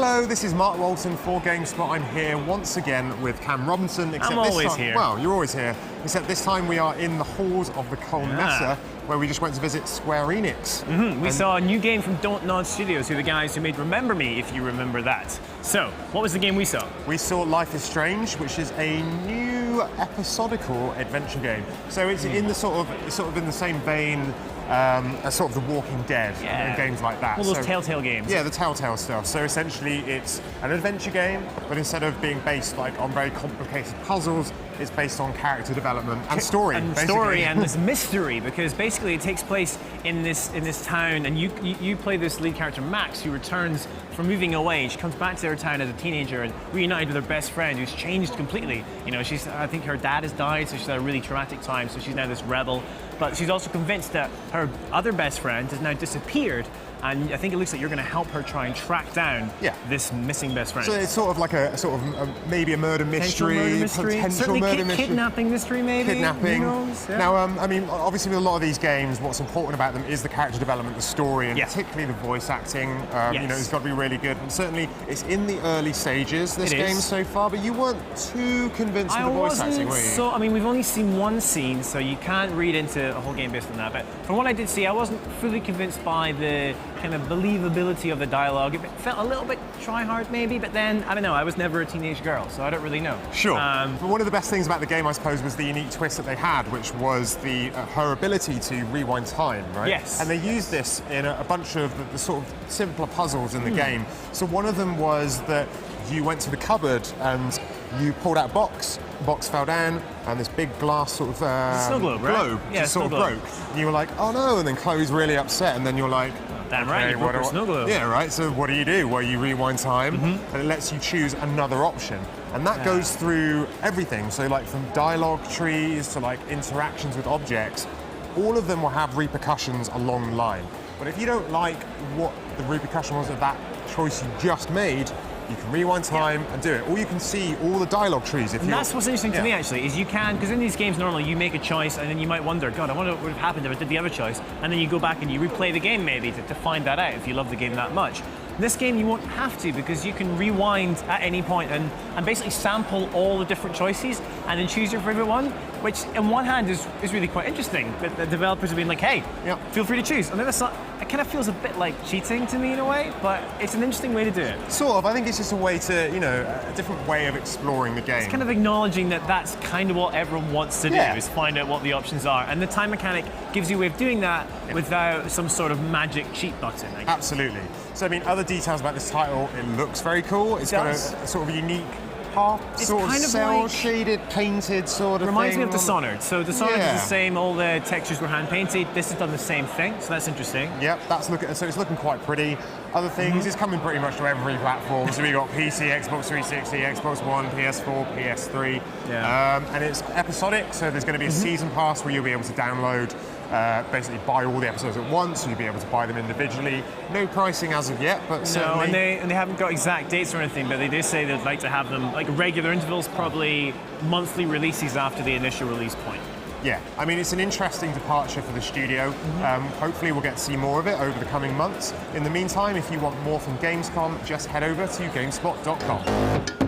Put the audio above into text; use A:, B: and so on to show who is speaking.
A: Hello, this is Mark Walton for GameSpot. I'm here once again with Cam Robinson.
B: I'm always here.
A: Well, you're always here. Except this time we are in the halls of the Cole Messe, where we just went to visit Square Enix.
B: We saw a new game from Don't Nod Studios, who are the guys who made Remember Me, if you remember that. So, what was the game we saw?
A: We saw Life is Strange, which is a new episodical adventure game. So it's in the sort of in the same vein as sort of The Walking Dead and games like that.
B: All those Telltale games.
A: Yeah, the Telltale stuff. So essentially, it's an adventure game, but instead of being based on very complicated puzzles, it's based on character development and story.
B: And this mystery, because basically it takes place in this town, and you play this lead character Max, who returns from moving away. She comes back to their town as a teenager and reunited with her best friend, who's changed completely. You know, I think her dad has died, so she's had a really traumatic time. So she's now this rebel, but she's also convinced that her other best friend has now disappeared. And I think it looks like you're going to help her try and track down this missing best friend.
A: So it's sort of like maybe a murder mystery, potential murder mystery.
B: Kidnapping mystery, maybe.
A: Kidnapping.
B: Who knows? Yeah.
A: Now, I mean, obviously with a lot of these games, what's important about them is the character development, the story, and particularly the voice acting. You know, it's got to be really good. And certainly, it's in the early stages, this game so far, but you weren't too convinced with the voice acting, were you?
B: So, I mean, we've only seen one scene, so you can't read into a whole game based on that. But from what I did see, I wasn't fully convinced by the kind of believability of the dialogue. It felt a little bit try-hard maybe, but then, I don't know, I was never a teenage girl, so I don't really know.
A: Sure. But one of the best things about the game, I suppose, was the unique twist that they had, which was her ability to rewind time, right?
B: Yes.
A: And they used this in a bunch of the sort of simpler puzzles in the game. So one of them was that you went to the cupboard and you pulled out a box. The box fell down, and this big glass sort of
B: snow globe, right?
A: Just sort of broke. And you were like, oh no, and then Chloe's really upset, and then you're like,
B: damn right, you broke her snow globe.
A: Yeah, right, so what do? Well, you rewind time, and it lets you choose another option. And that goes through everything, so like from dialogue trees to like interactions with objects, all of them will have repercussions along the line. But if you don't like what the repercussion was of that choice you just made, you can rewind time and do it. Or you can see all the dialogue trees.
B: And that's what's interesting to me, actually, is you can, because in these games normally you make a choice and then you might wonder, God, I wonder what would have happened if I did the other choice. And then you go back and you replay the game maybe to find that out if you love the game that much. In this game you won't have to, because you can rewind at any point and basically sample all the different choices and then choose your favorite one, which on one hand is really quite interesting. The developers have been like, hey, feel free to choose. And then it kind of feels a bit like cheating to me in a way, but it's an interesting way to do it.
A: Sort of. I think it's just a way to, you know, a different way of exploring the game.
B: It's kind of acknowledging that that's kind of what everyone wants to do, is find out what the options are. And the time mechanic gives you a way of doing that without some sort of magic cheat button, I guess.
A: Absolutely. So, I mean, other details about this title, it looks very cool. It's got a sort of unique sort of cel-shaded, painted sort of
B: reminds
A: thing.
B: me of Dishonored. So Dishonored is the same, all the textures were hand-painted. This has done the same thing, so that's interesting.
A: Yep, so it's looking quite pretty. Other things, it's coming pretty much to every platform. So we got PC, Xbox 360, Xbox One, PS4, PS3. And it's episodic, so there's going to be a season pass where you'll be able to download, basically buy all the episodes at once, so you'll be able to buy them individually. No pricing as of yet, but certainly...
B: No, and they haven't got exact dates or anything, but they do say they'd like to have them like regular intervals, probably monthly releases after the initial release point.
A: Yeah, I mean, it's an interesting departure for the studio. Hopefully we'll get to see more of it over the coming months. In the meantime, if you want more from Gamescom, just head over to GameSpot.com.